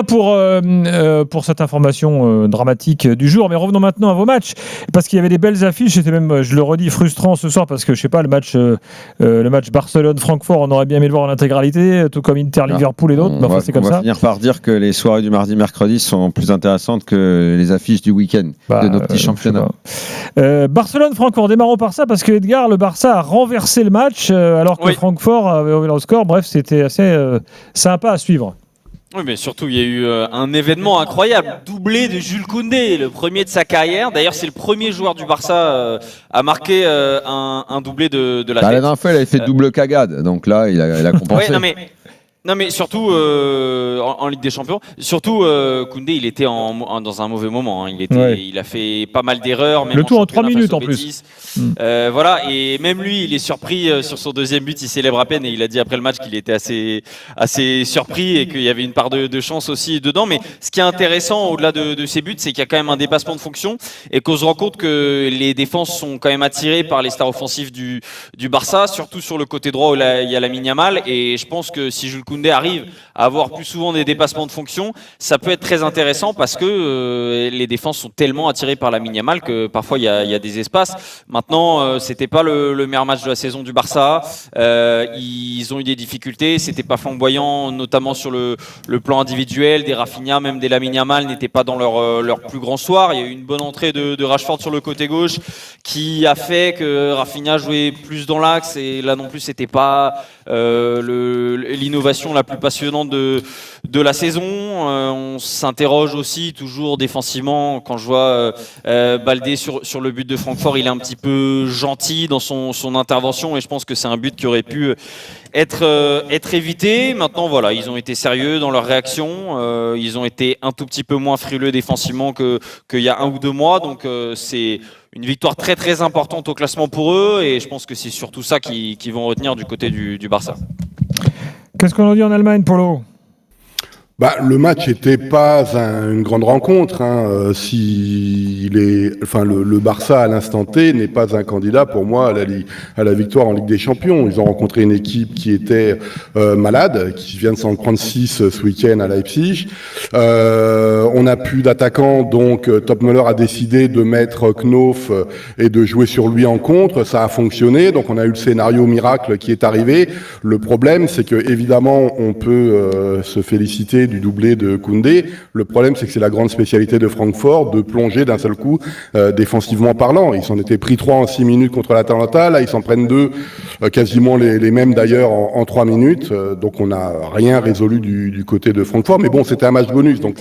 Pour cette information dramatique du jour, mais revenons maintenant à vos matchs, parce qu'il y avait des belles affiches. C'était même, je le redis, frustrant ce soir, parce que je sais pas, le match Barcelone-Francfort, on aurait bien aimé le voir en intégralité, tout comme Inter-Liverpool et d'autres, mais enfin c'est comme ça. On va finir par dire que les soirées du mardi-mercredi sont plus intéressantes que les affiches du week-end de nos petits championnats. Barcelone-Francfort, démarrons par ça, parce que Edgar, le Barça a renversé le match, alors que Francfort avait ouvert le score. Bref, c'était assez sympa à suivre. Oui, mais surtout, il y a eu un événement incroyable, doublé de Jules Koundé, le premier de sa carrière. D'ailleurs, c'est le premier joueur du Barça à marquer un doublé de la tête. La dernière fois, il avait fait double cagade, donc là, il a compensé. Ouais, non mais surtout en Ligue des Champions, surtout Koundé, il était dans un mauvais moment. Hein. Il a fait pas mal d'erreurs. Le tout en 3 minutes en plus. Voilà, et même lui, il est surpris sur son deuxième but. Il célèbre à peine et il a dit après le match qu'il était assez surpris et qu'il y avait une part de chance aussi dedans. Mais ce qui est intéressant au-delà de ces buts, c'est qu'il y a quand même un dépassement de fonction et qu'on se rend compte que les défenses sont quand même attirées par les stars offensives du Barça, surtout sur le côté droit où il y a Lamine Yamal. Et je pense que si Jules Koundé arrive à avoir plus souvent des dépassements de fonction, ça peut être très intéressant parce que les défenses sont tellement attirées par Lamine Yamal que parfois il y a des espaces. Maintenant, c'était pas le meilleur match de la saison du Barça. Ils ont eu des difficultés, c'était pas flamboyant, notamment sur le plan individuel. Des Rafinha, même des Lamine Yamal n'étaient pas dans leur plus grand soir. Il y a eu une bonne entrée de Rashford sur le côté gauche qui a fait que Rafinha jouait plus dans l'axe et là non plus c'était pas l'innovation la plus passionnante de la saison. On s'interroge aussi toujours défensivement quand je vois Baldé sur le but de Francfort. Il est un petit peu gentil dans son intervention et je pense que c'est un but qui aurait pu être évité. Maintenant voilà, ils ont été sérieux dans leur réaction. Ils ont été un tout petit peu moins frileux défensivement qu'il y a 1 ou 2 mois. Donc c'est une victoire très très importante au classement pour eux et je pense que c'est surtout ça qu'ils vont retenir du côté du Barça. Qu'est-ce qu'on en dit en Allemagne, Polo ? Le match n'était pas une grande rencontre. Le Barça à l'instant T n'est pas un candidat pour moi à la victoire en Ligue des Champions. Ils ont rencontré une équipe qui était malade, qui vient de s'en prendre 6 ce week-end à Leipzig. On n'a plus d'attaquant, donc Topmöller a décidé de mettre Knof et de jouer sur lui en contre. Ça a fonctionné, donc on a eu le scénario miracle qui est arrivé. Le problème, c'est que évidemment, on peut se féliciter du doublé de Koundé. Le problème, c'est que c'est la grande spécialité de Francfort de plonger d'un seul coup défensivement parlant. Ils s'en étaient pris 3 en 6 minutes contre l'Atalanta. Là, ils s'en prennent 2, quasiment les mêmes d'ailleurs en 3 minutes. Donc, on n'a rien résolu du côté de Francfort. Mais bon, c'était un match bonus, donc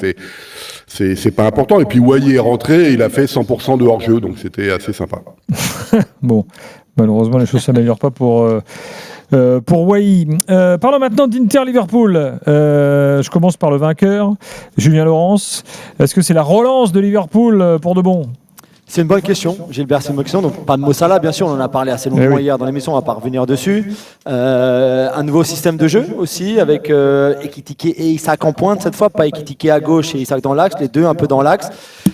c'est pas important. Et puis, Wai est rentré et il a fait 100% de hors-jeu, donc c'était assez sympa. Bon, malheureusement, les choses ne s'améliorent pas pour Wai. Parlons maintenant d'Inter-Liverpool. Je commence par le vainqueur, Julien Laurens. Est-ce que c'est la relance de Liverpool pour de bon ? C'est une bonne question, Gilbert, c'est une bonne question. Donc, pas de Mo Salah, bien sûr, on en a parlé assez longuement hier dans l'émission, on va pas revenir dessus. Un nouveau système de jeu aussi, avec Ekitike et Isak en pointe cette fois, pas Ekitike à gauche et Isak dans l'axe, les deux un peu dans l'axe.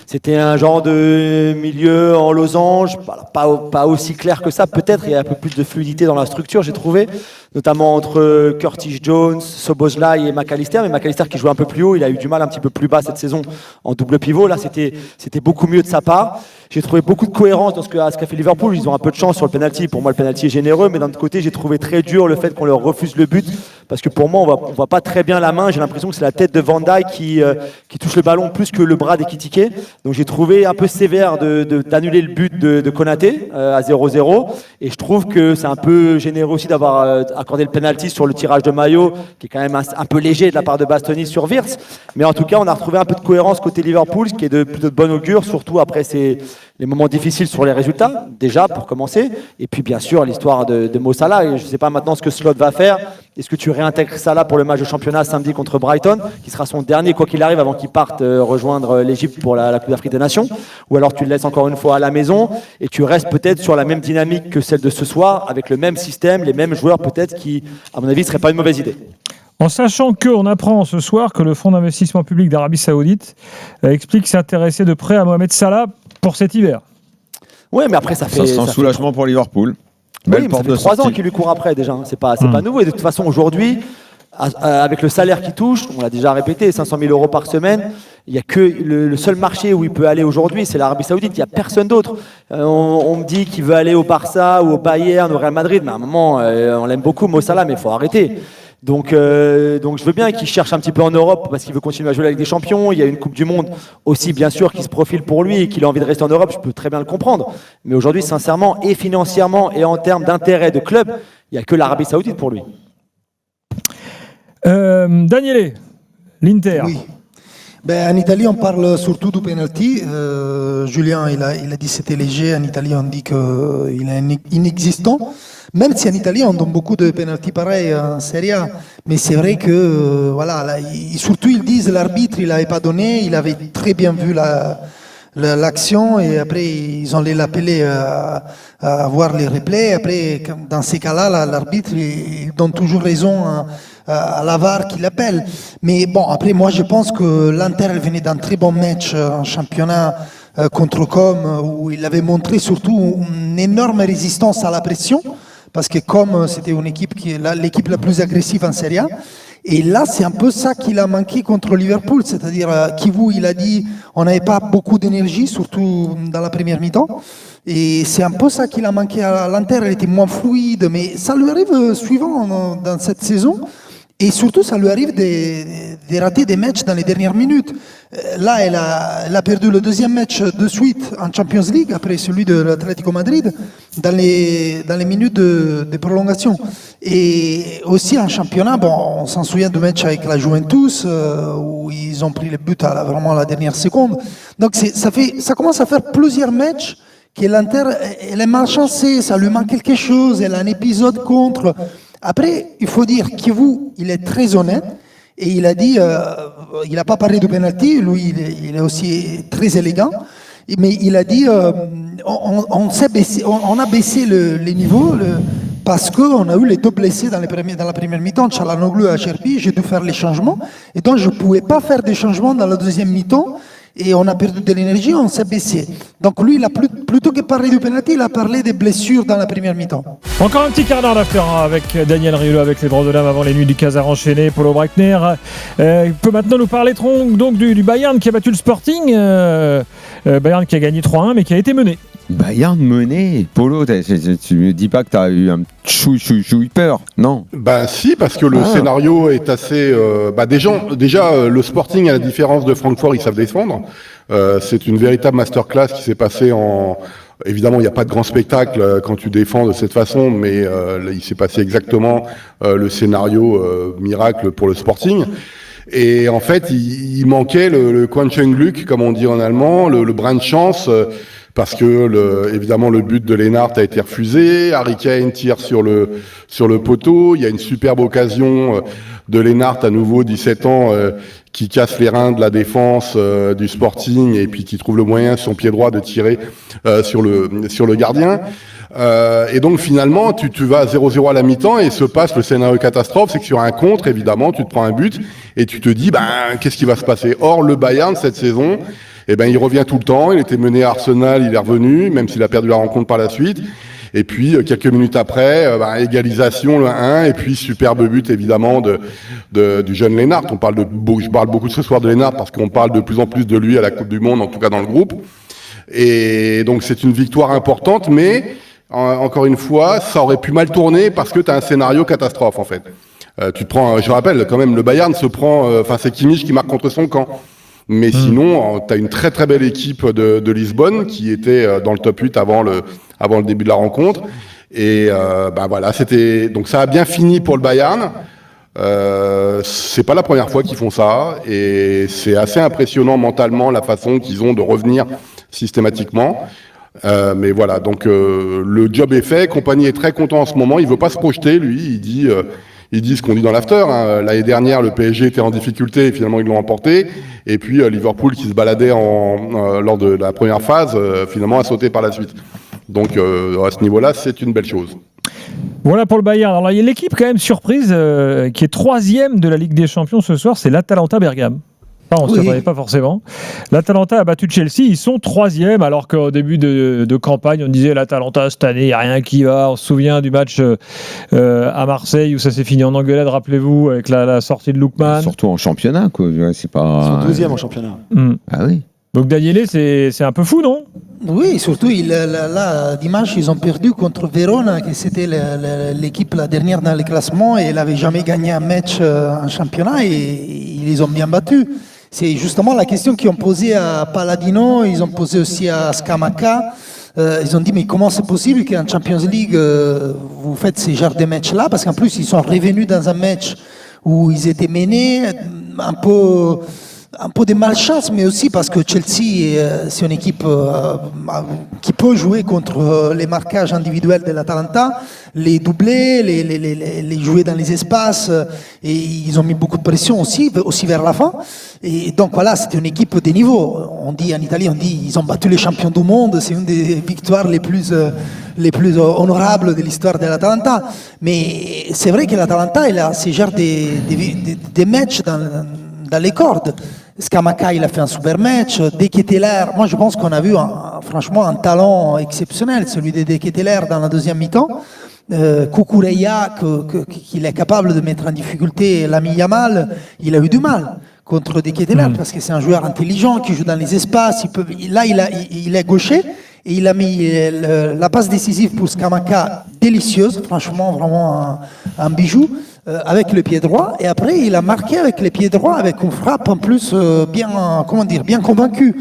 C'était un genre de milieu en losange, pas aussi clair que ça, peut-être, il y a un peu plus de fluidité dans la structure, j'ai trouvé, notamment entre Curtis Jones, Szoboszlai et McAllister, mais McAllister qui joue un peu plus haut, il a eu du mal un petit peu plus bas cette saison en double pivot, là c'était beaucoup mieux de sa part. J'ai trouvé beaucoup de cohérence dans ce qu'a fait Liverpool. Ils ont un peu de chance sur le penalty. Pour moi, le penalty est généreux, mais d'un autre côté, j'ai trouvé très dur le fait qu'on leur refuse le but, parce que pour moi, on voit pas très bien la main. J'ai l'impression que c'est la tête de Van Dijk qui touche le ballon plus que le bras d'Ekitike. Donc j'ai trouvé un peu sévère d'annuler le but de Konaté à 0-0. Et je trouve que c'est un peu généreux aussi d'avoir accordé le penalty sur le tirage de maillot, qui est quand même un peu léger de la part de Bastoni sur Wirtz. Mais en tout cas, on a retrouvé un peu de cohérence côté Liverpool, ce qui est plutôt de bon augure, surtout après les moments difficiles sur les résultats, déjà pour commencer, et puis bien sûr l'histoire de Mo Salah. Et je ne sais pas maintenant ce que Slot va faire. Est-ce que tu réintègres Salah pour le match de championnat samedi contre Brighton, qui sera son dernier quoi qu'il arrive avant qu'il parte rejoindre l'Égypte pour la Coupe d'Afrique des Nations, ou alors tu le laisses encore une fois à la maison et tu restes peut-être sur la même dynamique que celle de ce soir, avec le même système, les mêmes joueurs peut-être, qui à mon avis ne serait pas une mauvaise idée. En sachant qu'on apprend ce soir que le Fonds d'investissement public d'Arabie Saoudite explique s'intéresser de près à Mohamed Salah pour cet hiver. Oui, mais après ça sent un soulagement pour Liverpool. Oui, mais ça fait 3 ans qu'il lui court après déjà. C'est pas nouveau. Et de toute façon, aujourd'hui, avec le salaire qu'il touche, on l'a déjà répété, 500 000 € par semaine. Il n'y a que le seul marché où il peut aller aujourd'hui, c'est l'Arabie Saoudite. Il n'y a personne d'autre. On me dit qu'il veut aller au Barça ou au Bayern, au Real Madrid, mais à un moment, on l'aime beaucoup, Mo Salah, mais il faut arrêter. Donc je veux bien qu'il cherche un petit peu en Europe parce qu'il veut continuer à jouer avec des champions. Il y a une Coupe du Monde aussi, bien sûr, qui se profile pour lui et qu'il a envie de rester en Europe. Je peux très bien le comprendre. Mais aujourd'hui, sincèrement, et financièrement et en termes d'intérêt de club, il n'y a que l'Arabie Saoudite pour lui. Daniele, l'Inter. Oui. En Italie, on parle surtout du penalty. Julien, il a dit que c'était léger. En Italie, on dit qu'il est inexistant. Même si en Italie, on donne beaucoup de penalty pareils en Serie A. Mais c'est vrai que, surtout, ils disent l'arbitre, il n'avait pas donné. Il avait très bien vu l'action. Et après, ils ont l'appelé à voir les replays. Après, dans ces cas-là, l'arbitre, il donne toujours raison à la VAR qui l'appelle. Mais bon, après, moi, je pense que l'Inter venait d'un très bon match en championnat contre Com, où il avait montré surtout une énorme résistance à la pression, parce que Com, c'était une équipe qui est l'équipe la plus agressive en Serie A. Et là, c'est un peu ça qu'il a manqué contre Liverpool, c'est-à-dire Kivu, il a dit on n'avait pas beaucoup d'énergie, surtout dans la première mi-temps. Et c'est un peu ça qu'il a manqué à l'Inter, elle était moins fluide, mais ça lui arrive souvent dans cette saison. Et surtout, ça lui arrive de rater des matchs dans les dernières minutes. Là, elle a perdu le deuxième match de suite en Champions League, après celui de l'Atlético Madrid, dans les minutes de prolongation. Et aussi en championnat, on s'en souvient du match avec la Juventus, où ils ont pris le but à vraiment la dernière seconde. Donc ça commence à faire plusieurs matchs que l'Inter, elle est malchancée, ça lui manque quelque chose, elle a un épisode contre... Après, il faut dire Kivu, il est très honnête et il a dit, il n'a pas parlé de penalty, lui il est aussi très élégant, mais il a dit, on a baissé les niveaux parce qu'on a eu les deux blessés dans la première mi-temps, Çalhanoğlu et Acerbi, j'ai dû faire les changements et donc je ne pouvais pas faire des changements dans la deuxième mi-temps. Et on a perdu de l'énergie, on s'est baissé. Donc lui, il a plutôt que parler du penalty, il a parlé des blessures dans la première mi-temps. Encore un petit quart d'heure d'after avec Daniel Riolo, avec les droits de l'âme avant les nuits du Casar enchaîné. Paulo Breitner peut maintenant nous parler donc du Bayern qui a battu le Sporting. Bayern qui a gagné 3-1 mais qui a été mené. Bayern mené, Polo, tu me dis pas que tu as eu un chouille peur, non? Si, parce que le scénario est assez... déjà, le Sporting, à la différence de Francfort, ils savent défendre. C'est une véritable masterclass qui s'est passée en... Évidemment, il n'y a pas de grand spectacle quand tu défends de cette façon, mais il s'est passé exactement le scénario miracle pour le Sporting. Et en fait, il manquait le Quäntchen-Glück, comme on dit en allemand, le brin de chance... parce que évidemment le but de Lennart a été refusé, Harry Kane tire sur le poteau, il y a une superbe occasion de Lennart, à nouveau 17 ans, qui casse les reins de la défense du Sporting et puis qui trouve le moyen sur son pied droit de tirer sur le gardien. Et donc finalement tu vas à 0-0 à la mi-temps et se passe le scénario catastrophe, c'est que sur un contre évidemment tu te prends un but et tu te dis qu'est-ce qui va se passer. Or le Bayern cette saison, il revient tout le temps, il était mené à Arsenal, il est revenu, même s'il a perdu la rencontre par la suite. Et puis, quelques minutes après, égalisation, le 1, et puis superbe but, évidemment, du jeune Lennart. Je parle beaucoup ce soir de Lennart parce qu'on parle de plus en plus de lui à la Coupe du Monde, en tout cas dans le groupe. Et donc, c'est une victoire importante, mais, encore une fois, ça aurait pu mal tourner parce que tu as un scénario catastrophe, en fait. Je rappelle, quand même, le Bayern se prend, c'est Kimmich qui marque contre son camp. Mais sinon, tu as une très très belle équipe de Lisbonne qui était dans le top 8 avant le début de la rencontre. Et donc ça a bien fini pour le Bayern. C'est pas la première fois qu'ils font ça. Et c'est assez impressionnant mentalement la façon qu'ils ont de revenir systématiquement. Mais voilà, donc le job est fait. Kompany est très content en ce moment. Il veut pas se projeter, lui. Il dit ce qu'on dit dans l'after. L'année dernière, le PSG était en difficulté et finalement ils l'ont emporté. Et puis Liverpool, qui se baladait lors de la première phase, finalement a sauté par la suite. Donc à ce niveau-là, c'est une belle chose. Voilà pour le Bayern. Alors il y a l'équipe quand même surprise qui est 3e de la Ligue des Champions ce soir, c'est l'Atalanta Bergame. On ne s'y attendait pas forcément. L'Atalanta a battu Chelsea, ils sont 3e, alors qu'au début de campagne, on disait l'Atalanta cette année, il n'y a rien qui va. On se souvient du match à Marseille où ça s'est fini en engueulade, rappelez-vous, avec la sortie de Lookman. Surtout en championnat, quoi. C'est pas... Ils sont 12e en championnat. Ah oui. Donc Daniele, c'est un peu fou, non? Oui, surtout là, dimanche, ils ont perdu contre Verona, qui c'était l'équipe la dernière dans le classement, et elle n'avait jamais gagné un match en championnat, et ils les ont bien battus. C'est justement la question qu'ils ont posée à Palladino, ils ont posé aussi à Scamacca. Ils ont dit, mais comment c'est possible qu'en Champions League, vous faites ces genres de matchs-là? Parce qu'en plus, ils sont revenus dans un match où ils étaient menés, un peu de malchance, mais aussi parce que Chelsea, c'est une équipe qui peut jouer contre les marquages individuels de l'Atalanta, les doubler, les jouer dans les espaces, et ils ont mis beaucoup de pression aussi vers la fin. Et donc voilà, c'était une équipe de niveau. On dit en Italie, ils ont battu les champions du monde, c'est une des victoires les plus honorables de l'histoire de l'Atalanta. Mais c'est vrai que l'Atalanta, il a ce genre de matchs dans les cordes. Scamacca, il a fait un super match. De Ketelaere, moi je pense qu'on a vu franchement un talent exceptionnel, celui de Ketelaere dans la deuxième mi-temps. Cucurella, qu'il est capable de mettre en difficulté l'ami Yamal, il a eu du mal contre De Ketelaere parce que c'est un joueur intelligent qui joue dans les espaces. Là, il est gaucher et il a mis la passe décisive pour Scamacca délicieuse, franchement vraiment un bijou. Avec le pied droit, et après il a marqué avec les pieds droits, avec une frappe en plus bien convaincue.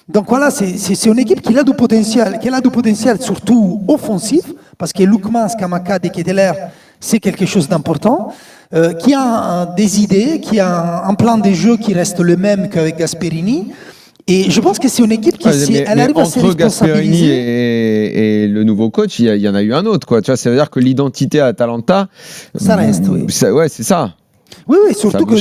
Donc voilà, c'est une équipe qui a du potentiel, surtout offensif, parce que Lookman, Scamacca, De Ketelaere, c'est quelque chose d'important, qui a des idées, qui a un plan de jeu qui reste le même qu'avec Gasperini. Et je pense que c'est une équipe qui elle arrive à se responsabiliser. Entre Gasperini et le nouveau coach, il y en a eu un autre, quoi. Tu vois, ça veut dire que l'identité à Atalanta, ça reste, oui. Ouais, c'est ça. Oui, surtout que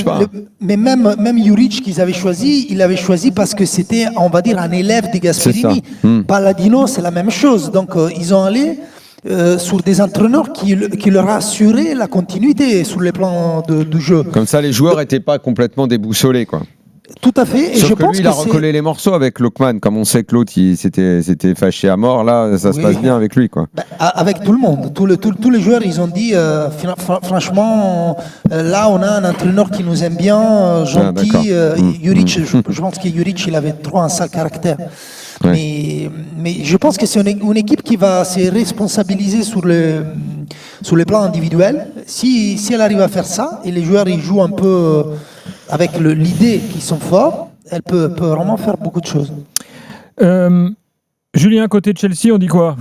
mais même Juric qu'ils avaient choisi, il l'avait choisi parce que c'était, on va dire, un élève de Gasperini. Palladino, c'est la même chose. Donc ils ont allé sur des entraîneurs qui leur assuraient la continuité sur le plan du jeu. Comme ça, les joueurs n'étaient pas complètement déboussolés, quoi. Tout à fait. Et sauf je que pense lui, il a recollé les morceaux avec Lookman. Comme on sait que l'autre, il s'était fâché à mort. Là, ça se passe bien avec lui, quoi. Avec tout le monde. Tous les joueurs, ils ont dit, franchement, là, on a un entraîneur qui nous aime bien, gentil. Juric, je pense que Juric, il avait trop un sale caractère. Ouais. Mais je pense que c'est une équipe qui va se responsabiliser sur le plan individuel. Si elle arrive à faire ça, et les joueurs ils jouent un peu avec l'idée qu'ils sont forts, elle peut vraiment faire beaucoup de choses. Julien, côté de Chelsea, on dit quoi?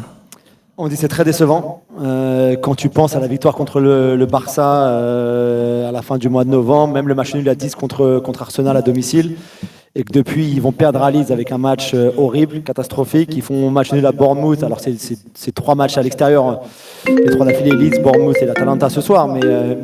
On dit c'est très décevant. Quand tu penses à la victoire contre le Barça à la fin du mois de novembre, même le match nul à 10 contre Arsenal à domicile, et que depuis ils vont perdre à Leeds avec un match horrible, catastrophique. Ils font match nul à Bournemouth. Alors c'est 3 matchs à l'extérieur, les 3 d'affilée, Leeds, Bournemouth et l'Atalanta ce soir. Mais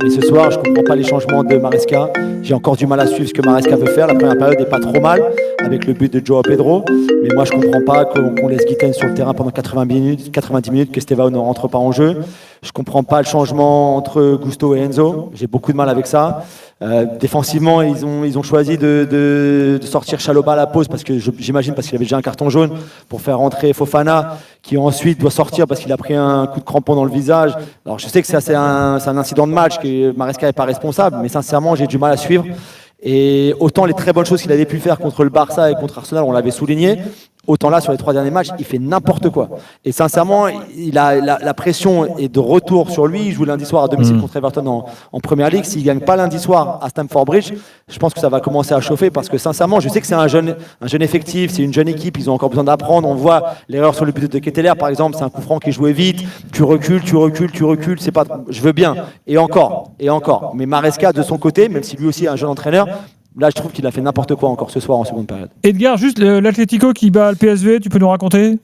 ce soir, je comprends pas les changements de Maresca. J'ai encore du mal à suivre ce que Maresca veut faire. La première période n'est pas trop mal avec le but de Joao Pedro. Mais moi, je comprends pas qu'on laisse Guiten sur le terrain pendant 90 minutes, que Estevao ne rentre pas en jeu. Je comprends pas le changement entre Gusto et Enzo. J'ai beaucoup de mal avec ça. Défensivement, ils ont choisi de sortir Chalobah à la pause parce que j'imagine parce qu'il avait déjà un carton jaune pour faire rentrer Fofana qui ensuite doit sortir parce qu'il a pris un coup de crampon dans le visage. Alors je sais que c'est un incident de match que Maresca n'est pas responsable, mais sincèrement j'ai du mal à suivre. Et autant les très bonnes choses qu'il avait pu faire contre le Barça et contre Arsenal, on l'avait souligné. Autant là, sur les 3 derniers matchs, il fait n'importe quoi. Et sincèrement, la pression est de retour sur lui. Il joue lundi soir à domicile contre Everton en Premier League. S'il ne gagne pas lundi soir à Stamford Bridge, je pense que ça va commencer à chauffer parce que sincèrement, je sais que c'est un jeune effectif, c'est une jeune équipe, ils ont encore besoin d'apprendre. On voit l'erreur sur le but de Ketelaere, par exemple, c'est un coup franc qui est joué vite. Tu recules, c'est pas, je veux bien. Et encore. Mais Maresca, de son côté, même si lui aussi est un jeune entraîneur, là, je trouve qu'il a fait n'importe quoi encore ce soir en seconde période. Edgar, juste l'Atlético qui bat le PSV, tu peux nous raconter?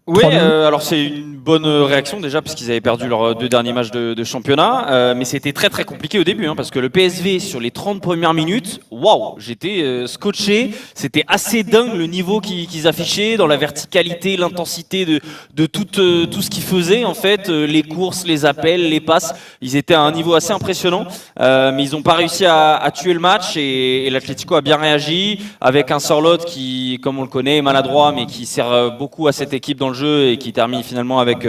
Oui, 3-2. alors c'est une bonne réaction déjà parce qu'ils avaient perdu leurs 2 derniers matchs de championnat, mais c'était très très compliqué au début parce que le PSV sur les 30 premières minutes, waouh, j'étais scotché, c'était assez dingue le niveau qu'ils affichaient dans la verticalité, l'intensité de tout ce qu'ils faisaient en fait, les courses, les appels, les passes, ils étaient à un niveau assez impressionnant, mais ils n'ont pas réussi à tuer le match et l'Atlético a bien réagi avec un Sorloth qui, comme on le connaît, est maladroit mais qui sert beaucoup à cette équipe dans le jeu et qui termine finalement avec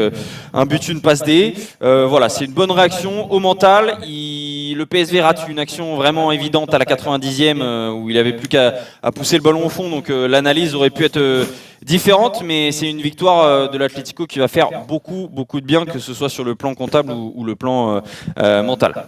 un but, une passe D. Voilà, c'est une bonne réaction au mental. Le PSV rate une action vraiment évidente à la 90e où il avait plus qu'à pousser le ballon au fond, donc l'analyse aurait pu être différente, mais c'est une victoire de l'Atlético qui va faire beaucoup de bien, que ce soit sur le plan comptable ou le plan mental.